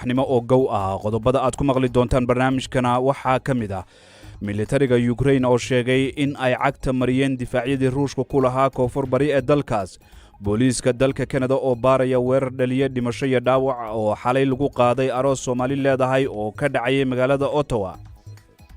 subaxnimo oo gow ah qodobada aad ku maqli doontaan barnaamijkana waxaa ka mid ah militariga Ukraine oo sheegay in ay cagta mariyeen difaacyadii Ruushka ku lahaa koonfur bari ee dalkaas booliiska dalka Canada oo baaraya weerar dhaliya dhimasho iyo dhaawac oo xalay lagu qaaday aroos Soomaali leedahay oo ka dhacay magaalada Ottawa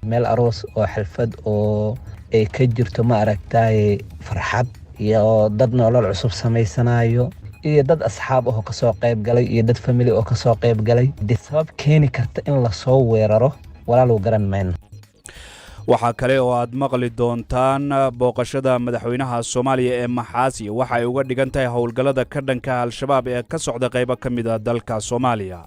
meel aroos oo xalfad oo ay ka jirto ma aragtay farxad iyo dad nolol cusub sameysanayo iyo dad asxaab ah oo ka soo qayb galay iyo dad family oo ka soo qayb galay sabab keeni karta in la soo weeraro walaal uu garan maan waxa kale oo aad maqli doontaan booqashada madaxweynaha Soomaaliya ee Maxaasi waxa ay uga dhigan tahay howlgallada ka dhanka al-shabaab ee ka socda qaybo ka mid ah dalka Soomaaliya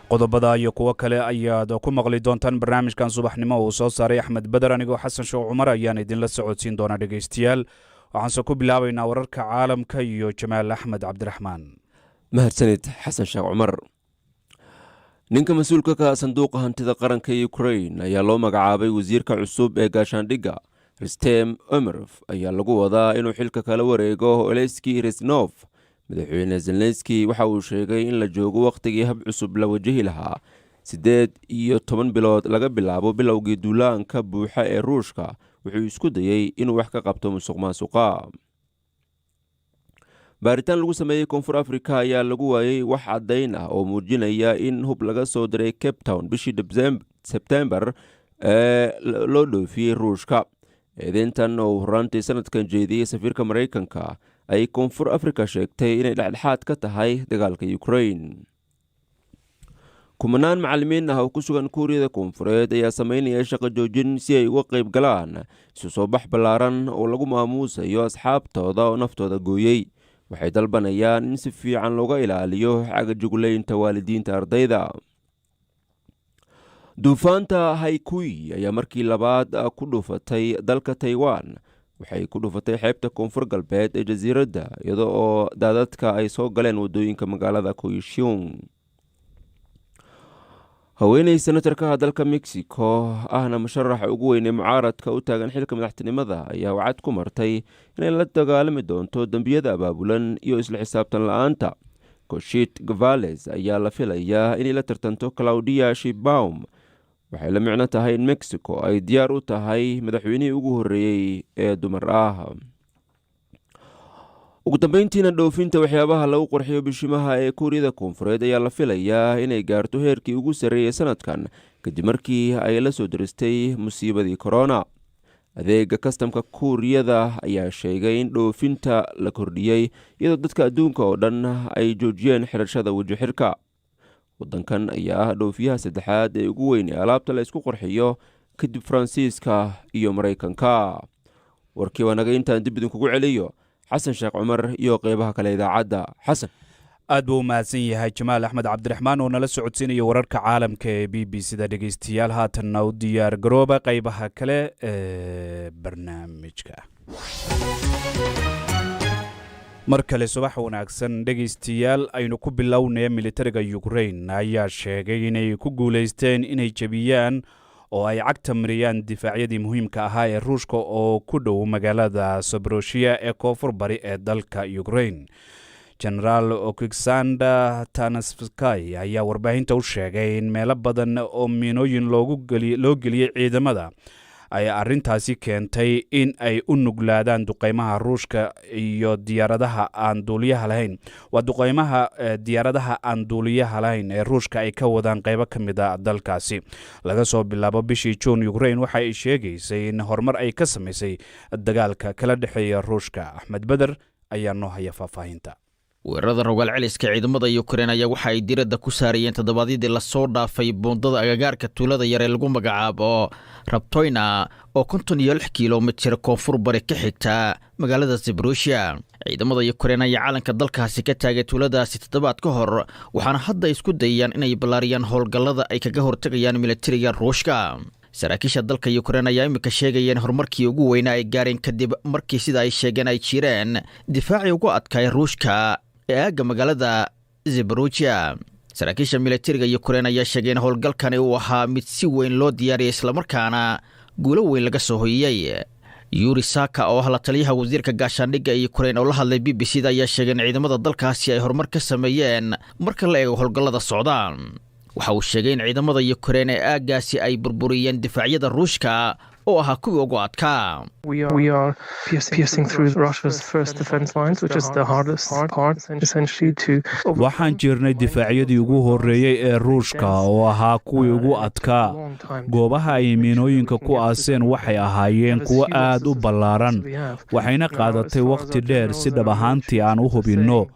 qodobada iyo kuwa kale ayaad ku maqli doontaan barnaamijkan subaxnimo uu soo saaray Axmed Badar anigoo Xasan Sheekh Cumar ayaan idin la socodsiin doona dhageystayaal waxaan soo ku bilaabaynaa wararka caalamka iyo Jamaal Axmed Cabdiraxmaan mahadsanid Xasan Sheekh Cumar ninka mas'uulka ka sanduuqa hantida qaranka Ukraine ayaa loo magacaabay wasiirka cusub ee gaashaandhigga Rustem Umerov ayaa lagu wadaa inuu xilka kala wareego Oleksiy Reznikov madaxweyne Zelensky waxa uu sheegay in la joogo waqtigii hab cusub la wajahi lahaa 18 bilood laga bilaabo bilowgii duulaanka buuxa ee Ruushka wuxuu isku dayay inuu wax ka qabto musuqmaasuqa baaritaan lagu sameeyay Koonfur Afrika ayaa lagu waayay wax cadayn ah oo muujinaya in hub laga soo diray Cape Town bishii September loo dhoofiyay Ruushka eedeyntan oo horaantii sanadkan jeediyay safiirka Mareykanka ay Koonfur Afrika sheegtay inay dhexdhexaad ka tahay dagaalka Ukraine kumanaan macallimiin ah oo ku sugan Kuuriyada Koonfureed ayaa sameynaya shaqo joojin si ay uga qayb galaan isu soo bax ballaaran oo lagu maamuusayo asxaabtooda oo naftooda gooyay waxay dalbanayaan in si fiican looga ilaaliyo cagajugleynta waalidiinta ardayda duufaanta Haikui ayaa markii labaad ku dhufatay dalka Taiwan waxay ku dhufatay xeebta koonfur galbeed ee jasiiradda iyadoo oo daadadka ay soo galeen wadooyinka magaalada Kaohsiung haweeney senatarka dalka Mexico ahna musharaxa ugu weyn ee mucaaradka u taagan xilka madaxtinimada ayaa wacad ku martay inay la dagaalami doonto dambiyada abaabulan iyo isla xisaabtan la'aanta Xochitl Gálvez ayaa la filayaa inay la tartanto Claudia Sheinbaum waxay la micno tahay in Mexico ay diyaar u tahay madaxweynihii ugu horeeyay ee dumar ah ugu dambeyntiina dhoofinta waxyaabaha lagu qorxiyo bishimaha ee Kuuriyada Koonfureed ayaa la filayaa inay gaarto heerkii ugu sarreeyay sanadkan kadib markii ay la soo diristay musiibadii corona adeega kastamka Kuuriyada ayaa sheegay in dhoofinta la kordhiyay iyadoo dadka adduunka oo dhan ay joojiyeen xirashada waji xirka wadankan ayaa ah dhoofiyaha saddexaad ee ugu weyn ee alaabta la isku qorxiyo kadib Faransiiska iyo Mareykanka warkii wanaga intaan dib idinkugu celiyo Xasan Sheekh Cumar iyo qeybaha kale idaacadda Xasan aad buu mahadsan yahay Jamaal Axmed Cabdiraxmaan oo nala socodsiinaya wararka caalamka ee BBC-da dhageystayaal haatan u diyaar garooba qeybaha kale ee barnaamijka mar kale subax wanaagsan dhageystayaal aynu ku bilownay militariga Ukraine ayaa sheegay inay ku guuleysteen inay jabiyaan oo ay cagta mariyaan difaacyadii muhiimka ahaa ee Ruushka oo ku dhow magaalada Zaporozhye ee koonfur bari ee dalka Ukraine General Oleksandr Tanasvsky ayaa warbaahinta u sheegay in meelo badan oo miinooyin loo geliyay ciidamada ay arintaasi keentay in ay u nuglaadaan duqeymaha Ruushka iyo diyaaradaha aan duuliyaha lahayn waa duqeymaha diyaaradaha aan duuliyaha lahayn ee Ruushka ay ka wadaan qaybo ka mid ah dalkaasi laga soo bilaabo bishii June Ukraine waxa ay sheegaysay in horumar ay ka sameysay dagaalka kala dhaxeeya Ruushka Axmed Badar ayaa noo haya faahfaahinta weerarada rogaal celiska ciidamada Ukraine ayaa waxa ay diiradda ku saarayeen toddobaadii la soo dhaafay boondada agagaarka tuulada yar ee lagu magacaabo Rabtoyna oo 56 kiiloomitir koonfur bari ka xigta magaalada Zaporozhye ciidamada Ukraine ayaa calanka dalkaasi ka taagay tuuladaasi toddobaad ka hor waxaana hadda isku dayayaan inay ballaariyaan howlgallada ay kaga hortagayaan militariga Ruushka saraakiisha dalka Ukraine ayaa imika sheegayeen horumarkii ugu weynaa ay gaareen kadib markii sida ay sheegeen ay jireen difaaci ugu adkaay Ruushka ee aaga magaalada Zaporozhye saraakiisha militariga Ukraine ayaa sheegeen howlgalkani uu ahaa mid si weyn loo diyaariyay isla markaana guulo weyn laga soo hoyiyay yuri saka oo ah la taliyaha wasiirka gaashaandhigga ee Ukraine oo la hadlay BBC-da ayaa sheegay in ciidamada dalkaasi ay horumar ka sameeyeen marka la eego howlgallada socdaan. waxa uu sheegay in ciidamada Ukraine ee aagaasi ay burburiyeen difaacyada Ruushka oo ahaa kuwii ugu adkaa. We are piercing through Russia's first defense lines, which is the hardest part, essentially to... waxaan jirnay difaacyadii ugu horreeyey ee Ruushka oo ahaa kuwii ugu adkaa. goobaha ay miinooyinka ku aaseen waxay ahaayeen kuwo aad u ballaaran, waxayna qaadatay waqti dheer si dhab ahaantii aan u hubinno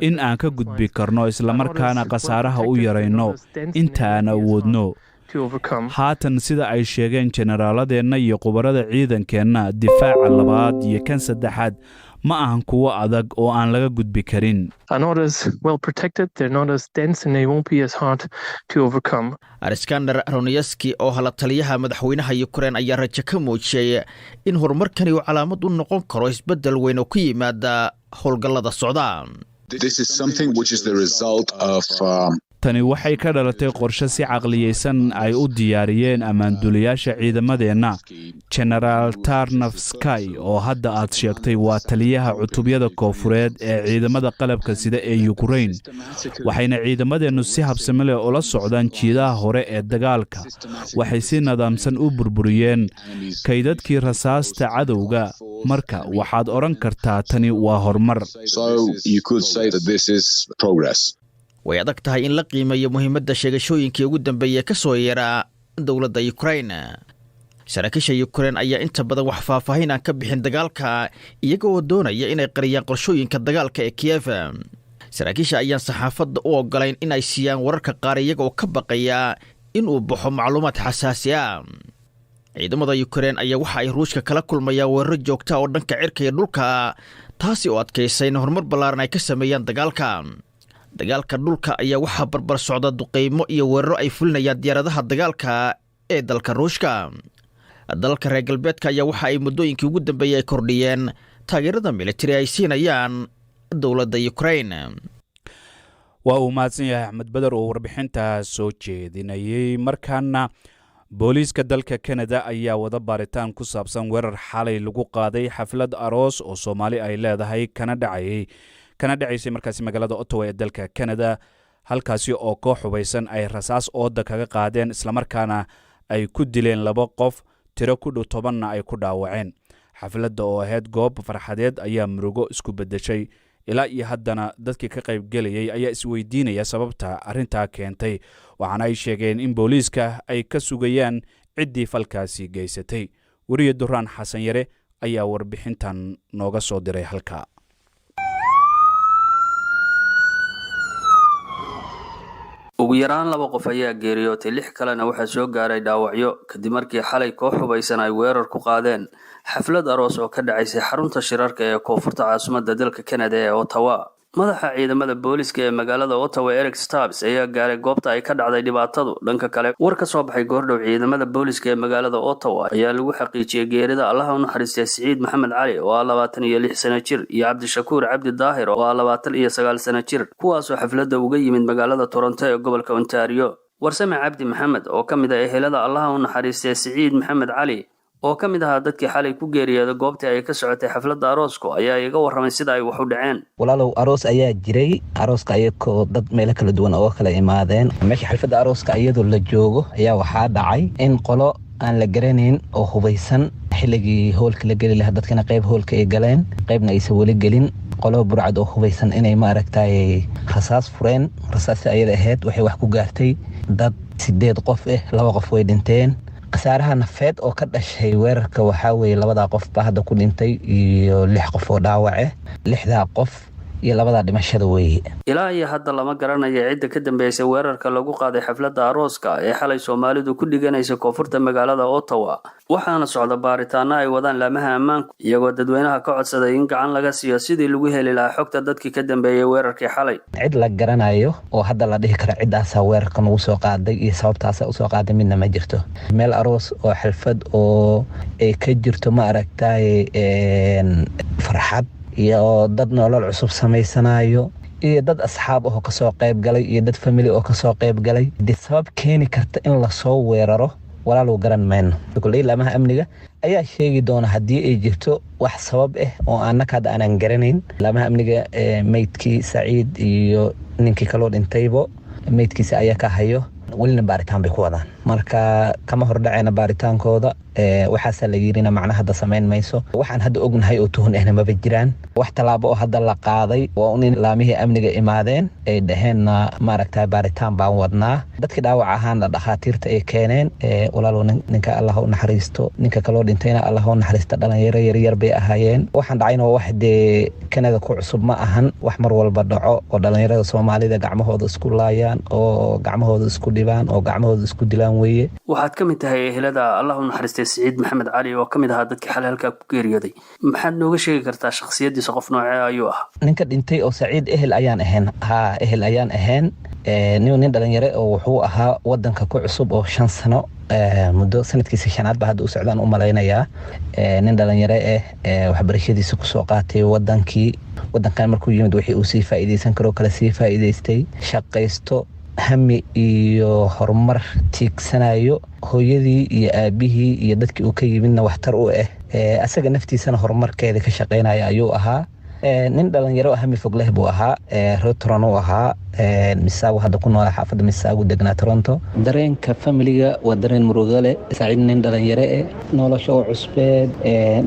in aan ka gudbi karno islamarkaana khasaaraha u yarayno inta aan awoodno. haatan sida ay sheegeen jenaraaladeenna iyo khubarada ciidankeenna, difaaca labaad iyo kan saddexaad ma ahan kuwo adag oo aan laga gudbi karin. Alexander Ronyaski oo hala taliyaha madaxweynaha Ukraine ayaa rajo ka muujiyay in horumarkani uu calaamad u noqon karo isbeddel weyn oo ku yimaada howlgallada socda. tani waxay ka dhalatay qorshe si caqliyeysan ay u diyaariyeen ammaanduliyaasha ciidamadeenna. Generaal Tarnavsky oo hadda aad sheegtay waa taliyaha cutubyada koofureed ee ciidamada qalabka sida ee Ukraine, waxayna ciidamadeennu si habsami leh ula socdaan jiidaha hore ee dagaalka. waxay si nidaamsan u burburiyeen kaydadkii rasaasta cadowga. marka waxaad odhan kartaa tani waa horumar. way adag tahay in la qiimeeyo muhiimadda sheegashooyinkii ugu dambeeyay ka soo yeera dowladda Ukraine. saraakiisha Ukraine ayaa inta badan wax faahfaahin aan ka bixin dagaalka, iyaga oo doonaya inay qariyaan qorshooyinka dagaalka ee Kiev. saraakiisha ayaan saxaafadda u ogolayn in ay siiyaan wararka qaar iyaga oo ka baqaya in uu baxo macluumaad xasaasi ah. ciidamada Ukraine ayaa waxa ay Ruushka kala kulmayaan weeraro joogta oo dhanka cirka iyo dhulka, taasi oo adkaysay in horumar ballaaran ay ka sameeyaan dagaalka. dagaalka dhulka ayaa waxaa barbar socda duqeymo iyo weeraro ay fulinayaan diyaaradaha dagaalka ee dalka Ruushka. dalka reer galbeedka ayaa waxa ay muddooyinkii ugu dambeeyay ay kordhiyeen taageerada militari ay siinayaan dowladda Ukraine. waa uu mahadsan yahay Axmed Badar oo warbixinta soo jeedinayay. markaana booliiska dalka Canada ayaa wada baaritaan ku saabsan weerar xalay lagu qaaday xaflad aroos oo Soomaali ay leedahay kana dhacaysay markaasi magaalada Ottawa ee dalka Canada, halkaasi oo koox hubaysan ay rasaas ooda kaga qaadeen islamarkaana ay ku dileen 2 qof, tiro ku dhow 10 ay ku dhaawaceen. xafladda oo ahayd goob farxadeed ayaa murugo isku bedeshay. ilaa iyo haddana dadkii ka qaybgelayay ayaa isweydiinaya sababta arrintaa keentay, waxaana ay sheegeen in booliiska ay ka sugayaan ciddii falkaasi geysatay. wariye Duraan Xasan Yare ayaa warbixintan nooga soo diray halka. ugu yaraan 2 qof ayaa geeriyootay, 6 kalena waxaa soo gaaray dhaawacyo kadib markii xalay koox hubaysan ay weerar ku qaadeen xaflad aroos oo ka dhacaysay xarunta shirarka ee koonfurta caasimadda dalka Canada ee Ottawa. madaxa ciidamada booliiska ee magaalada Ottawa Eric Stubbs ayaa gaaray goobta ay ka dhacday dhibaatadu. dhanka kale, war ka soo baxay goordhow ciidamada booliiska ee magaalada Ottawa ayaa lagu xaqiijiyay geerida Allah u naxariistay Siciid Maxamed Cali oo 26 sano jir iyo Cabdishakuur Cabdi Daahir oo 29 sano jir, kuwaas oo xafladda uga yimid magaalada Toronto ee gobolka Ontario. warsame Cabdi Maxamed oo ka mid ah ehelada Allah u naxariistay Siciid Maxamed Cali oo ka mid ahaa dadkii xalay ku geeriyooday goobtii ay ka socotay xafladda arooska ayaa iga warramay sida ay wax u dhaceen. walaalow aroos ayaa jiray, arooska ayagoo dad meelo kala duwan oo kala imaadeen. meesha xafladda arooska iyadoo la joogo ayaa waxaa dhacay in qolo aan la garanayn oo hubaysan xilligii hoolka la geli lahaa dadkana qayb hoolka ay galeen, qaybna aysan weli gelin. qolo burcad oo hubaysan inay maaragtay rasaas fureen. rasaasta ayada ahayd waxay wax ku gaartay dad 8 qof 2 qof way dhinteen. khasaaraha nafeed oo ka dhashay weerarka waxaa weeye 2 qof baa hadda ku dhintay iyo 6 qof oo dhaawac 6 qof iyo 2 dhimashada weeye. ilaa iyo hadda lama garanayo cidda ka dambeysay weerarka lagu qaaday xafladda arooska ee xalay Soomaalidu ku dhiganaysa koonfurta magaalada Ottawa. waxaana socda baaritaano ay wadaan laamaha ammaanku, iyagoo dadweynaha ka codsaday in gacan laga siiyo sidii lagu heli lahaa xogta dadkii ka dambeeyay weerarkii xalay. cid la garanayo oo hadda la dhihi karo ciddaasa weerarka nagu soo qaaday iyo sababtaasa u soo qaaday midna ma jirto. meel aroos oo xalfad oo ay ka jirto maaragtay farxad iyo dad nolol cusub samaysanayo iyo dad asxaab oo ka soo qayb galay iyo dad family oo ka soo qayb galay. sabab keeni karta in la soo weeraro walaalow garan mayno kulay laamaha amniga ayaa sheegi doona haddii ay jirto wax sabab ah oo annaka hadda aanan garanayn. laamaha amniga meydkii Saciid iyo ninkii kaloo dhintaybo meydkiisa ayaa ka hayo welina baaritaan bay ku wadaan, marka kama hordhacayna baaritaankooda. waxaasa la yirina macnaha hadda samayn mayso. waxaan hadda ognahay oo tuhun ahna maba jiraan. wax talaabo oo hadda la qaaday waa in laamihii amniga imaadeen ay dhaheenna maaragtay baaritaan baan wadnaa. dadkii dhaawac ahaana dhakhaatiirta ay keeneen. walaalow ninka Allah u naxariisto, ninka kaloo dhintayna Allah u naxariisto. dhalinyaro yaryar bay ahaayeen. waxaan dhacayna wax dee Kanada ku cusub ma ahan, wax mar walba dhaco oo dhalinyarada Soomaalida gacmahooda isku laayaan oo gacmahooda isku dhibaan oo gacmahooda isku dilaan weeye. waxaad ka mid tahay ehelada Allah u naxariistay Saciid Maxamed Cali oo ka mid ahaa dadkii xalay halkaa ku geeriyooday. maxaad nooga sheegi kartaa shakhsiyadiisa, qof noocee ayuu ahaa? ninka dhintay oo Saciid ehel ayaan ahayn. nin dhalinyaro oo wuxuu ahaa wadanka ku cusub oo 5 sano muddo sanadkiisa 5aad ba hadda u socdaan u malaynayaa. nin dhalinyaro waxbarashadiisa ku soo qaatay wadankan markuu yimid wixii uu sii faa'iideysan karo kala sii faa'iideystay, shaqaysto, hami iyo horumar tiigsanayo. hooyadii iyo aabihii iyo dadkii uu ka yimidna waxtar u asaga naftiisana horumarkeeda ka shaqeynaya ayuu ahaa. nin dhalinyaro hami fog leh buu ahaa. Toronto uu ahaa. Misaagu hadda ku nool xaafadda Misaagu degnaa Toronto. dareenka familiga waa dareen murugo leh. Saciid nin dhalinyaro nolosha oo cusbeed.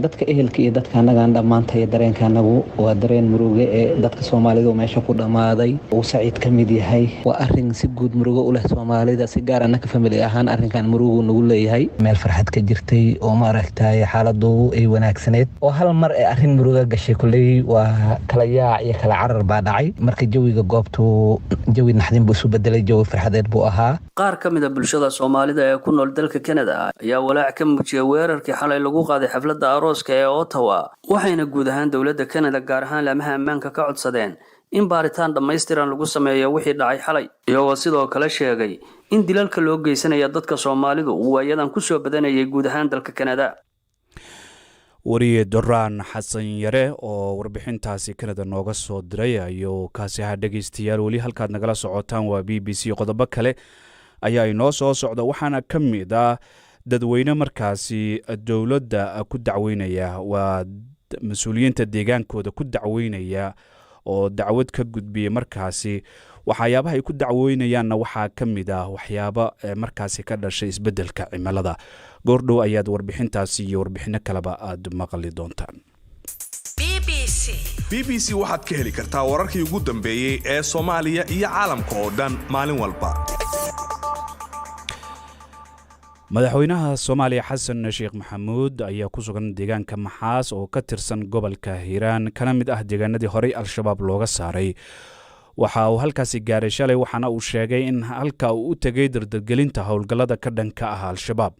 dadka ehelka iyo dadka anagaan dhammaantay dareenkanagu waa dareen murugo dadka Soomaalida meesha ku dhamaaday uu Saciid ka mid yahay. waa arrin si guud murugo u leh Soomaalida, si gaar ah family ahaan arrinkan murugo nagu leeyahay. meel farxad ka jirtay oo ma aragtay xaaladdu ay wanaagsaneed oo hal mar arrin murugo gashay kulay waa kala yaac iyo kala carar baa dhacay. marka jawiga goobtu jawi naxdin buu isu bedelay, jawi farxadeed buu ahaa. qaar ka mid ah bulshada Soomaalida ee ku nool dalka Canada ayaa walaac ka muujiyay weerarkii xalay lagu qaaday xafladda arooska ee Ottawa, waxayna guud ahaan dowladda Canada gaar ahaan laamaha ammaanka ka codsadeen in baaritaan dhammaystiran lagu sameeyo wixii dhacay xalay, iyagoo sidoo kale sheegay in dilalka loo geysanayo dadka Soomaalidu uu waayadan ku soo badanayay guud ahaan dalka Canada. wariye Duraan Xasan Yare oo warbixintaasi Canada nooga soo diray ayuu kaasi ahaa. dhegeystayaal weli halkaad nagala socotaan waa BBC. qodobo kale ayaa inoo soo socda, waxaana ka mid ah dadweyne markaasi dowladda ku dacweynaya, waa mas-uuliyiinta deegaankooda ku dacweynaya oo dacwad ka gudbiya markaasi waxyaabaha ay ku dacweynayaanna waxaa ka mid ah waxyaabo markaasi ka dhashay isbeddelka cimilada. goordhow ayaad warbixintaasi iyo warbixino kaleba aad maqli doontaan. BBC waxaad ka heli kartaa wararkii ugu dambeeyey ee Soomaaliya iyo caalamka oo dhan maalin walba. madaxweynaha Soomaaliya Xasan Sheekh Maxamuud ayaa ku sugan deegaanka Maxaas oo ka tirsan gobolka Hiiraan, kana mid ah deegaanadii horey Al-Shabaab looga saaray. waxa uu halkaasi gaaray shalay, waxaana uu sheegay in halka uu u tegay dardargelinta howlgallada ka dhanka ah Al-Shabaab.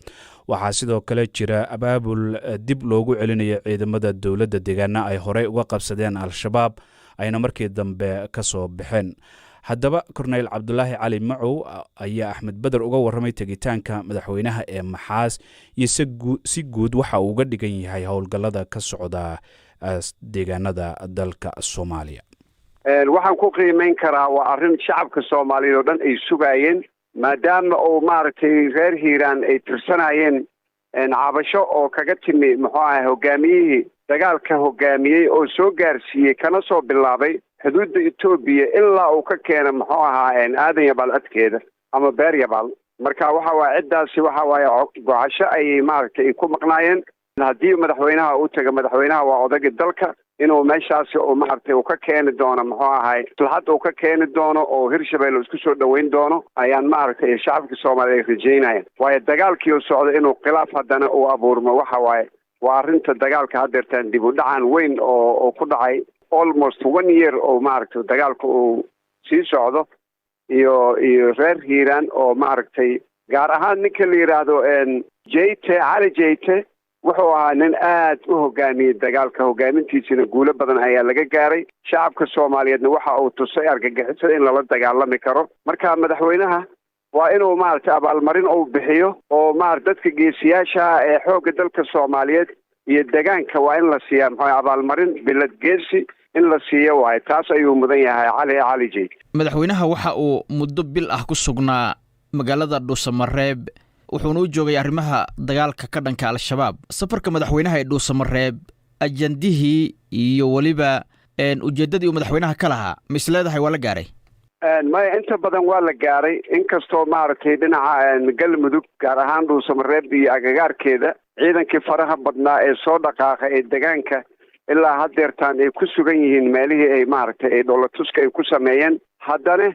waxaa sidoo kale jira abaabul dib loogu celinayo ciidamada dowladda deegaana ay horey uga qabsadeen Al-Shabaab ayna markii dambe ka soo baxeen. haddaba Korneyl Cabdulaahi Cali Macow ayaa Axmed Badar uga warramay tegitaanka madaxweynaha ee Maxaas iyo si guud waxa uu uga dhigan yahay howlgallada ka socda deegaanada dalka Soomaaliya. waxaan ku qiimeyn karaa waa arrin shacabka Soomaaliyeed oo dhan ay sugayeen, maadaama uu maaragtay reer Hiiraan ay tirsanayeen cabasho oo kaga timi hogaamiyihii dagaalka hogaamiyey oo soo gaarsiiyey kana soo bilaabay xuduudda Itoobiya ilaa uu ka keenay aadan yabaal adkeeda ama beer yabaal. marka ciddaasi gocasho ayay maaragtay ku maqnaayeen. haddii madaxweynaha uu tago, madaxweynaha waa odayga dalka, inuu meeshaasi uu maaragtay uu ka keeni doono maslaxad uu ka keeni doono oo Hirshabeelle isku soo dhaweyn doono ayaan maaragtay shacabka Soomaaliyeed rajaynayaan. waayo dagaalkii uu socdo inuu khilaaf haddana uu abuurmo waa arrinta dagaalka haddeertaan dib u dhacan weyn oo ku dhacay almost 1 year oo maaragtay dagaalka uu sii socdo iyo reer Hiiraan oo maaragtay gaar ahaan ninka la yiraahdo Cali Jeyte wuxuu ahaa nin aad u hogaamiyey dagaalka, hogaamintiisina guulo badan ayaa laga gaaray. shacabka Soomaaliyeedna waxa uu tusay argagixisada in lala dagaalami karo. marka madaxweynaha waa inuu maaragtay abaalmarin uu bixiyo oo dadka geesiyaasha ee xoogga dalka Soomaaliyeed iyo deegaanka waa in la siiyaa abaalmarin bilad geesi in la siiyo waaye. taas ayuu mudan yahay Cali Jeyte. madaxweynaha waxa uu muddo bil ah ku sugnaa magaalada Dhuusamareeb wuxuuna u joogay arrimaha dagaalka ka dhanka al-shabaab. safarka madaxweynaha ee dhuusamareeb ajandihii iyo weliba ujeeddadii uu madaxweynaha ka lahaa ma is leedahay waa la gaaray? maya inta badan waa la gaaray, inkastoo maaragtay dhinaca galmudug gaar ahaan dhuusamareeb iyo agagaarkeeda ciidankii faraha badnaa ee soo dhaqaaqa ee deegaanka ilaa haddeertaan ay ku sugan yihiin meelihii ay maaragtay ay dhoolatuska ay ku sameeyeen. haddana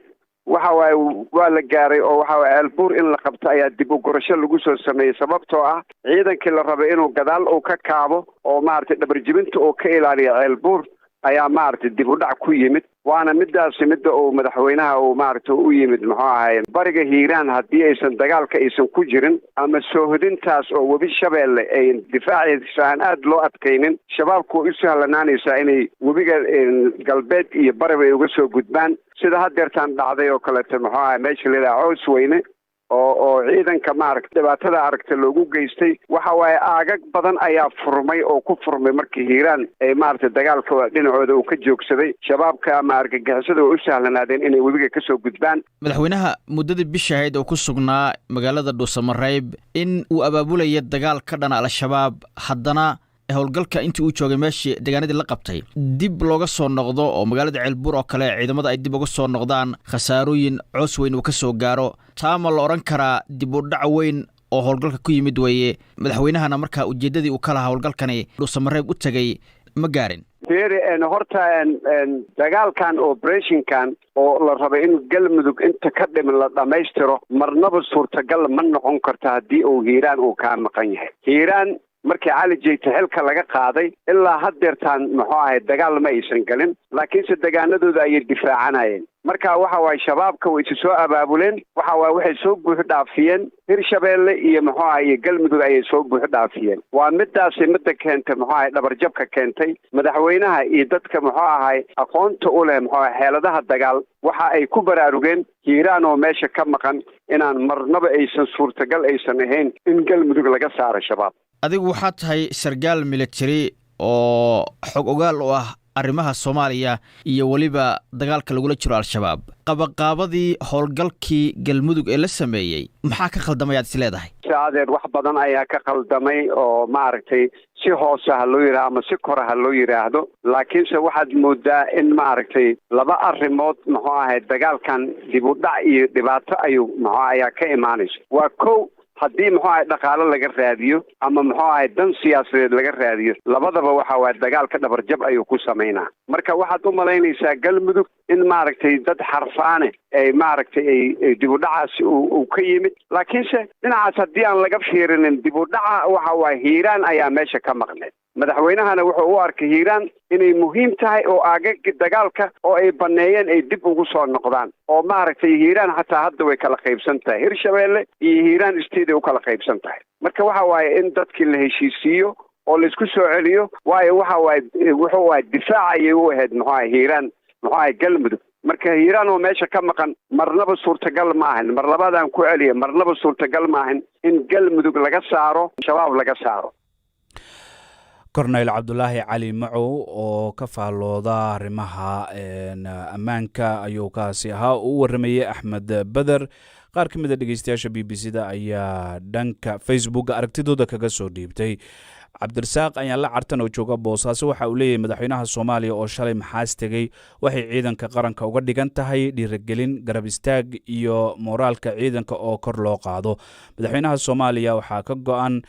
waxa waaye waa la gaaray oo waxa waaye ceelbuur in la qabto ayaa dib u gurasho lagu soo sameeyey, sababtoo ah ciidankii la rabay inuu gadaal uu ka kaabo oo maaragtay dhabarjibinta uu ka ilaaliyo ceelbuur ayaa maaragtay dib u dhac ku yimid. waana midaasi midda uu madaxweynaha uu maaragtay u yimid muxuu ahaye bariga hiiraan haddii aysan dagaalka aysan ku jirin ama soohodintaas oo webi shabeelle ay difaaciisa aan aada loo adkaynin, shabaabku way u sahlanaanaysaa inay webiga galbeed iyo bariba ay uga soo gudbaan, sida haddeertaan dhacday oo kaleeto muxuu ahaye meesha la yidhaha cows weyne oo ciidanka maaragtay dhibaatada aragta loogu geystay. waxa waaye aagag badan ayaa furmay oo ku furmay markii hiiraan ay maaragtay dagaalka dhinacooda uu ka joogsaday. shabaabka ama argagixisada way u sahlanaadeen inay webiga ka soo gudbaan. madaxweynaha muddadii bisha ahayd oo ku sugnaa magaalada dhuusamareeb in uu abaabulaya dagaal ka dhana al-shabaab, haddana howlgalka intii uu joogay meeshii deegaanadii la qabtay dib looga soo noqdo oo magaalada ceelbuur oo kale ciidamada ay dib uga soo noqdaan, khasaarooyin coos weyn uu ka soo gaaro, taa ma la odhan karaa dib u dhac weyn oo howlgalka ku yimid weeye? madaxweynahana markaa ujeeddadii uu ka lahaa howlgalkani dhuusamareeb u tegay ma gaarin? horta dagaalkan operationkan oo la rabay in galmudug inta ka dhiman la dhammaystiro marnaba suurtagal ma noqon karta haddii uu hiiraan uu kaa maqan yahay. hiiraan markii cali jeyte xilka laga qaaday ilaa haddeertaan muxuu ahay dagaal ma aysan galin, laakiinse deegaanadooda ayay difaacanayeen. marka waxa waaye shabaabka way isu soo abaabuleen, waxa waaye waxay soo buuxi dhaafiyeen hirshabeelle iyo muxuu ahay galmudug ayay soo buuxi dhaafiyeen. waa midaasi midda keentay muxuu ahay dhabarjabka keentay. madaxweynaha iyo dadka muxuu ahay aqoonta u leh muxuu ahay xeeladaha dagaal waxa ay ku baraarugeen hiiraan oo meesha ka maqan inaan marnaba aysan suurtagal aysan ahayn in galmudug laga saaro shabaab. adigu waxaad tahay sargaal military oo xog ogaal u ah arrimaha Soomaaliya iyo waliba dagaalka lagula jiro al-shabaab. qabaqaabadii howlgalkii galmudug ee la sameeyay maxaa ka khaldamay aad is leedahay? saadeed wax badan ayaa ka khaldamay oo maaragtay si hoose ha loo yiraahdo ama si kore ha loo yiraahdo, laakiinse waxaad moodaa in maaragtay laba arrimood muxuu ahay dagaalkan dib u dhac iyo dhibaato ayuu muxuu ayaa ka imaanaysa. waa kow haddii muxuu ahay dhaqaale laga raadiyo ama muxuu ahay dan siyaasadeed laga raadiyo, labadaba waxa waaye dagaalka dhabarjab ayuu ku samaynaa. marka waxaad u malaynaysaa galmudug in maaragtay dad xarfaane ay maaragtay ay dib u dhacaasi uu ka yimid, laakiinse dhinacaas haddii aan laga fiirinin dib u dhaca waxa waaye hiiraan ayaa meesha ka maqneed. madaxweynahana wuxuu u arkay hiiraan inay muhiim tahay oo aagagii dagaalka oo ay baneeyeen ay dib ugu soo noqdaan, oo maaragtay hiiraan xataa hadda way kala qaybsan tahay, hirshabeelle iyo hiiraan isteeday u kala qaybsan tahay. marka waxa waaye in dadkii la heshiisiiyo oo la isku soo celiyo, waayo waxa waaye wuxuu ahay difaac ayay u ahayd muxuu ahay hiiraan muxuu ahay galmudug. marka hiiraan oo meesha ka maqan marnaba suurtagal ma ahan, mar labaadaan ku celiya, marnaba suurtagal ma ahan in galmudug laga saaro shabaab laga saaro. korneyl cabdulaahi cali macow oo ka faallooda arrimaha ammaanka ayuu kaasi ahaa uu u waramayey axmed beder. qaar ka mid a dhegeystayaasha b b c da ayaa dhanka facebook aragtidooda kaga soo dhiibtay. cabdirasaaq ayaan la cartan oo jooga boosaaso waxa uu leeyahay madaxweynaha Soomaaliya oo shalay maxaas tegay waxay ciidanka qaranka uga dhigan tahay dhiirigelin, garab istaag iyo moraalka ciidanka oo kor loo qaado. madaxweynaha Soomaaliya waxaa ka go'an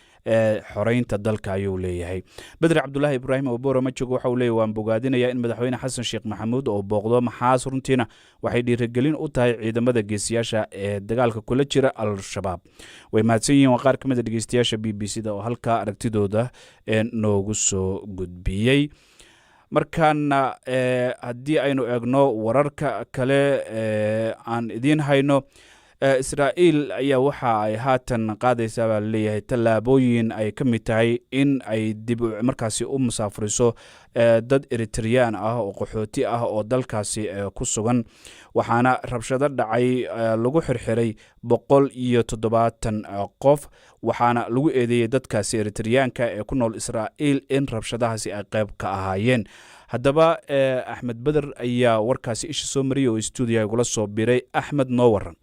xoreynta dalka ayuu leeyahay. Badri Cabdullaahi Ibraahim oo Boorama jooga waxa uu leeyahay waan bogaadinayaa in madaxweyne Xasan Sheekh Maxamuud oo booqdo maxaas, runtiina waxay dhiirigelin u tahay ciidamada geesiyaasha ee dagaalka kula jira al-shabaab. way mahadsan yihiin qaar ka mid a dhegeystayaasha b b c da oo halkaa aragtidooda noogu soo gudbiyey. markaana haddii aynu eegno wararka kale aan idiin hayno, Israa'iil ayaa waxa ay haatan qaadaysaa baa leeyahay tallaabooyin ay ka mid tahay in ay dib markaasi u musaafuriso dad Eritrean ah oo qaxooti ah oo dalkaasi ku sugan, waxaana rabshado dhacay lagu xirxiray 170 qof, waxaana lagu eedeeyay dadkaasi Eritreanka ee ku nool Israa'iil in rabshadahaasi ay qayb ka ahaayeen. haddaba Axmed Beder ayaa warkaasi isha soo mariyay oo stuudiyaha igula soo biray. Axmed, noo waran.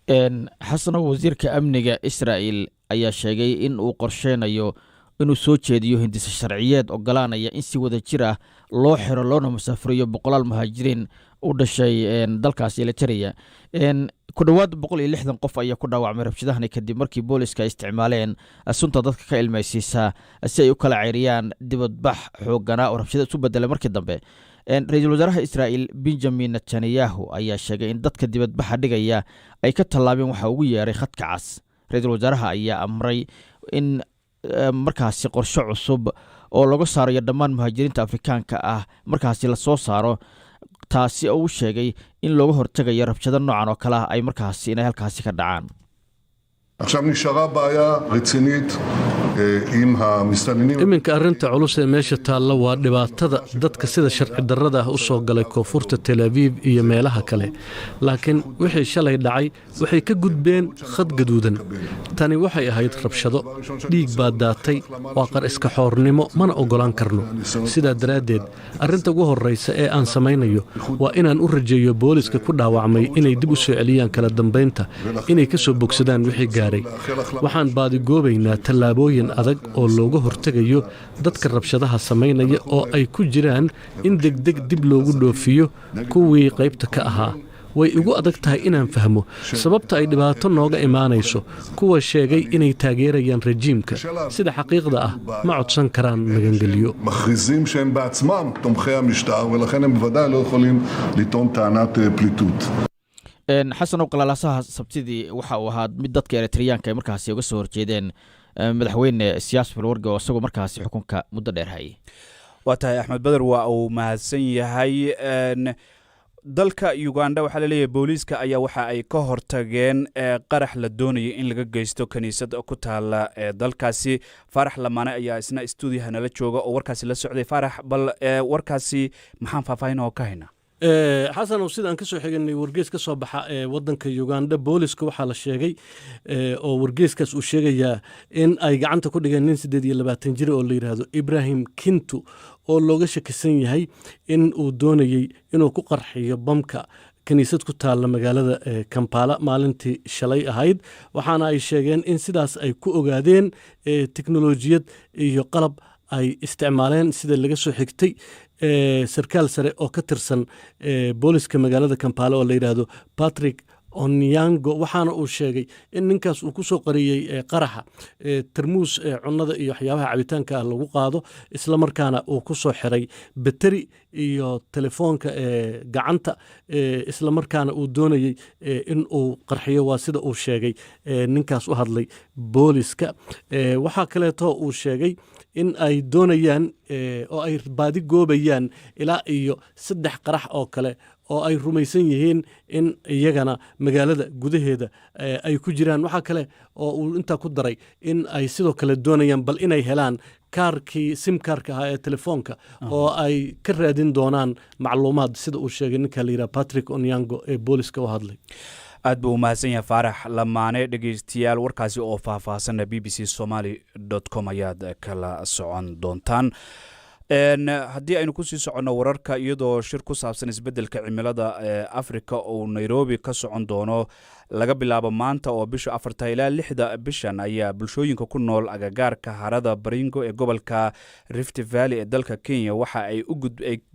xasano wasiirka amniga Israa'iil ayaa sheegay in uu qorsheynayo inuu soo jeediyo hindisa sharciyeed ogolaanaya in si wada jir ah loo xiro loona musaafiriyo boqolaal muhaajiriin u dhashay dalkaasi Eritrea. ku dhawaad 160 qof ayaa ku dhaawacmay rabshadahan kadib markii booliska ay isticmaaleen sunta dadka ka ilmaysiisa si ay u kala ceeriyaan dibadbax xoogana oo rabshada isu bedelay markii dambe. Ra'iisul Wasaaraha Israa'iil Benjamin Netanyahu ayaa sheegay in dadka dibadbaxa dhigaya ay ka tallaabeen waxa ugu yeeray khadka cas. Ra'iisul Wasaaraha ayaa amray in markaasi qorshe cusub oo lagu saarayo dhammaan muhaajiriinta Afrikaanka ah markaasi la soo saaro, taasi oo uu sheegay in looga hortagayo rabshado noocan oo kale ah ay markaasi inay halkaasi ka dhacaan. עכשיו נשארה בעיה רצינית עם המסתננים. iminka arrinta culus ee meesha taalla waa dhibaatada dadka sida sharci darrada ah u soo galay koonfurta Tel Aviv iyo meelaha kale, laakiin wixii shalay dhacay waxay ka gudbeen khad gaduudan. tani waxay ahayd rabshado, dhiig baa daatay, waa qar iska xoornimo, mana ogolaan karno. sidaa daraaddeed arrinta ugu horreysa ee aan samaynayo waa inaan u rajeeyo booliska ku dhaawacmay inay dib u soo celiyaan kala dambeynta, inay ka soo bogsadaan wixii gaaray. waxaan baadigoobaynaa tallaabooyin adag oo looga hortagayo dadka rabshadaha samaynaya oo ay ku jiraan in degdeg dib loogu dhoofiyo kuwii qaybta ka ahaa. way igu adag tahay inaan fahmo sababta ay dhibaato nooga imaanayso kuwa sheegay inay taageerayaan rejiimka. sida xaqiiqda ah ma codsan karaan magangeliyo. מכריזים שהם בעצמם תומכי המשטר ולכן הם בוודאי לא יכולים לטעון טענת פליטות. xasan oo qalalasaha sabtidii waxa uu ahaa mid dadka Eritreanka ay markaasi uga soo horjeedeen madaxweyne Siyaas Afwerki oo isagoo markaasi xukunka muddo dheer hayay. waa tahay Axmed Badar waa uu mahadsan yahay. dalka Uganda waxa la leeyahay booliska ayaa waxa ay ka hortageen qarax la doonayay in laga geysto kaniisad ku taala dalkaasi. Farax Lamaane ayaa isna stuudiyaha nala jooga oo warkaasi la socday. Farax, bal warkaasi maxaan faahfaahin oo ka haynaa? xasan oo sidaan ka soo xiganay wargeys ka soo baxa wadanka Uganda, booliska waxaa la sheegay oo wargeyskaas uu sheegayaa in ay gacanta ku dhigeen nin 28 jir oo la yiraahdo Ibrahim Kintu oo looga shakisan yahay in uu doonayay inuu ku qarxiyo bamka kaniisad ku taala magaalada Kampala maalintii shalay ahayd. waxaana ay sheegeen in sidaas ay ku ogaadeen teknolojiyad iyo qalab ay isticmaaleen sida laga soo xigtay sarkaal sare oo ka tirsan booliska magaalada Kampala oo la yiraahdo Patrick Onyango. waxaana uu sheegay in ninkaas uu ku soo qariyay qaraxa tarmuus cunnada iyo waxyaabaha cabitaanka lagu qaado, isla markaana uu ku soo xiray bateri iyo telefoonka gacanta, isla markaana uu doonayay in uu qarxiyo. waa sida uu sheegay ninkaas u hadlay booliska. waxaa kaleeto uu sheegay in ay doonayaan oo ay baadi goobayaan ilaa iyo 3 qarax oo kale oo ay rumaysan yihiin in iyagana magaalada gudaheeda ay ku jiraan. waxaa kale oo uu intaa ku daray in ay sidoo kale doonayaan bal inay helaan kaarkii simkaarka ahaa ee telefoonka oo ay ka raadin doonaan macluumaad, sida uu sheegay ninka la yiraahdo Patrick Onyango ee booliska u hadlay. aad buu mahadsan yahay Farax Lamaane. dhegeystayaal, warkaasi oo faahfaahsan bbcsomali.com ayaad kala socon doontaan. haddii aynu kusii soconno wararka, iyadoo shir ku saabsan isbeddelka cimilada Afrika oo Nairobi ka socon doono laga bilaabo maanta oo bisha 4 ilaa 6 bishan, ayaa bulshooyinka ku nool agagaarka harada Baringo ee gobolka Rift Valley ee dalka Kenya waxa ay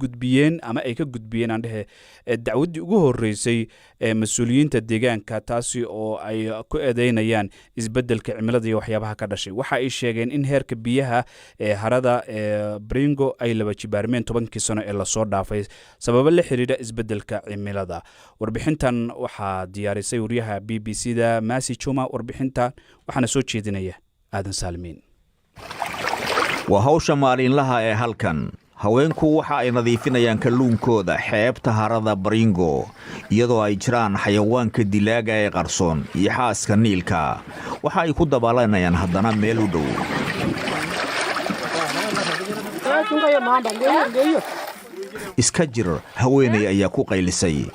gudbiyeen ama ay ka gudbiyeen andhehe dacwadii ugu horeysay mas'uuliyiinta deegaanka, taasi oo ay ku eedeynayaan isbeddelka cimilada iyo waxyaabaha ka dhashay. waxa ay sheegeen in heerka biyaha ee harada Baringo ay laba jibaarmeen 10 sano ee la soo dhaafay sababo la xiriira isbeddelka cimilada. warbixintan waxaa diyaarisay wariyaha BBC-da Masi Chuma. warbixintan waxaana soo jeedinaya Aadan Saalimiin. waa hawsha maalinlaha ee halkan. haweenku waxa ay nadiifinayaan kalluunkooda xeebta harada Baringo iyadoo ay jiraan xayawaanka dilaaga ee qarsoon iyo xaaska Niilka. waxa ay ku dabaalanayaan haddana meel u dhow. iska jir haweeney ayaa ku qaylisay.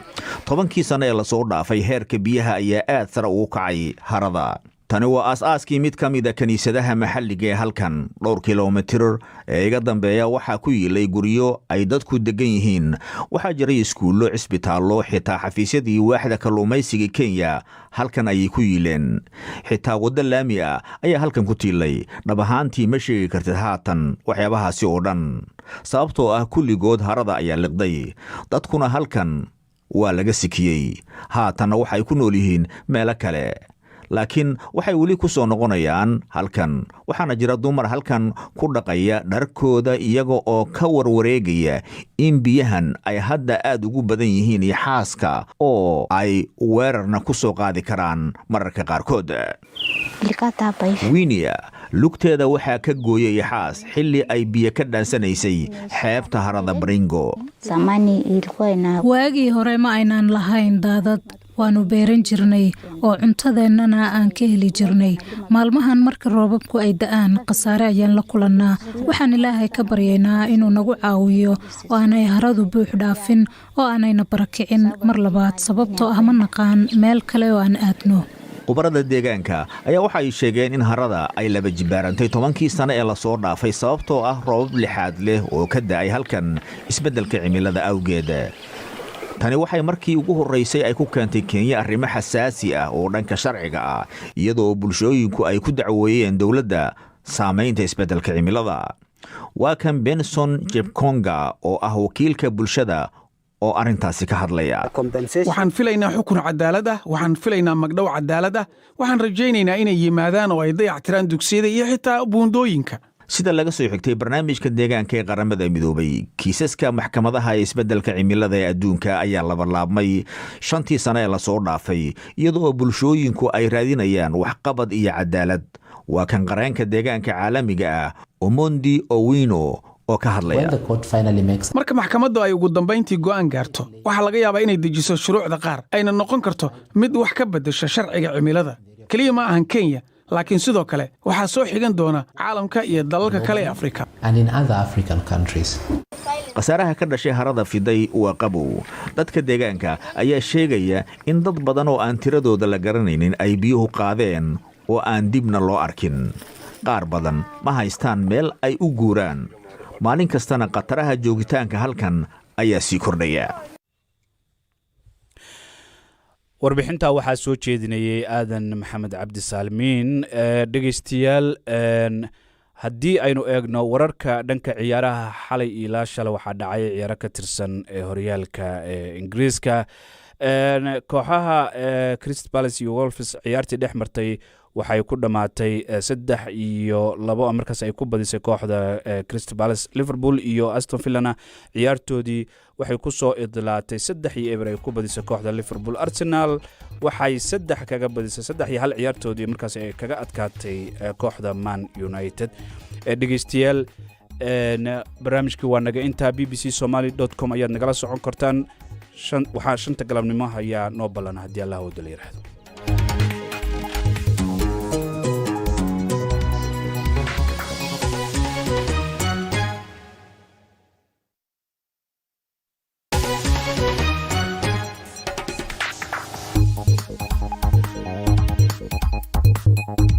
10 sano ee la soo dhaafay heerka biyaha ayaa aad sare ugu kacay harada, tani waa aas-aaskii mid ka mida kiniisadaha maxalliga ee halkan dhowr kilomitir ee iga dambeeya waxaa ku yiilay guryo ay dadku deggan yihiin waxaa jiray iskuullo cisbitaallo xitaa xafiisyadii waaxda kalluumaysiga kenya halkan ayay ku yiileen xitaa waddo laami ah ayaa halkan ku tiilay dhab ahaantii ma sheegi kartid haatan waxyaabahaasi oo dhan sababtoo ah kulligood harada ayaa liqday dadkuna halkan waa laga sikiyey haatanna waxay ku nool yihiin meelo kale laakiin waxay weli ku soo noqonayaan halkan waxaana jira dumar halkan ku dhaqaya dharkooda iyaga oo ka warwareegaya in biyahan ay hadda aad ugu badan yihiin iyo xaaska oo ay weerarna ku soo qaadi karaan mararka qaarkood winia lugteeda waxaa ka gooyay xaas xilli ay biyo ka dhaansanaysay xeebta harada baringo waagii hore ma aynaan lahayn daadad waanu beeran jirnay oo cuntadeennana aan ka heli jirnay maalmahan marka roobabku ay da'aan khasaare ayaan la kulannaa waxaan ilaahay ka baryaynaa inuu nagu caawiyo oo aanay haradu buux dhaafin oo aanayna barakicin mar labaad sababtoo ah ma naqaan meel kale oo aan aadno khubarada deegaanka ayaa waxa ay sheegeen in harada ay laba jibaarantay 10kii sano ee lasoo dhaafay sababtoo ah roobab lixaad leh oo ka da'ay halkan isbeddelka cimilada awgeed tani waxay markii ugu horraysay ay ku keentay kenya arrimo xasaasi ah oo dhanka sharciga ah iyadoo bulshooyinku ay ku dacweeyeen dowladda saamaynta isbeddelka cimilada waa kan benson jebkonga oo ah wakiilka bulshada oo arrintaasi ka hadlaya waxaan filaynaa xukun cadaalad ah waxaan filaynaa magdhow cadaalad ah waxaan rajaynaynaa inay yimaadaan oo ay dayactiraan dugsiyada iyo xitaa buundooyinka sida laga soo xigtay barnaamijka deegaanka ee qaramada midoobay kiisaska maxkamadaha ee isbeddelka cimilada ee adduunka ayaa labalaabmay 5tii sano ee lasoo dhaafay iyadoo bulshooyinku ay raadinayaan waxqabad iyo cadaalad waa kan qareenka deegaanka caalamiga ah omondi owino oo ka hadlaya marka maxkamaddu ay ugu dambayntii go'aan gaarto waxaa laga yaabaa inay dejiso shuruucda qaar ayna noqon karto mid wax ka beddesha sharciga cimilada keliya ma ahan kenya laakiin sidoo kale waxaa soo xigan doona caalamka iyo dalalka kale ee afrika khasaaraha ka dhashay harada fiday waa qabow dadka deegaanka ayaa sheegaya in dad badan oo aan tiradooda la garanaynin ay biyuhu qaadeen oo aan dibna loo arkin qaar badan ma haystaan meel ay u guuraan maalin kastana khataraha joogitaanka halkan ayaa sii kordhaya warbixintaa waxaa soo jeedinayay aadan maxamed cabdisaalmiin dhegaystayaal haddii aynu eegno wararka dhanka ciyaaraha xalay ilaa shalay waxaa dhacay ciyaaro ka tirsan horyaalka ingiriiska kooxaha crystal palace iyo wolves ciyaartii dhex martay waxay ku dhammaatay 3-2 markaas ay ku badisay kooxda crystal palace liverpool iyo aston villana ciyaartoodii waxay ku soo idlaatay 3-0 ay ku badisay kooxda liverpool arsenal waxay 3 kaga badisay 3-1 ciyaartoodii markaas ay kaga adkaatay kooxda man united dhegeystayaal barnaamijkii waa naga intaa bbcsomali.com ayaad nagala socon kartaan waxaa 5 galabnimo ayaa noo ballan haddii allah wada la yiraahdo Thank you.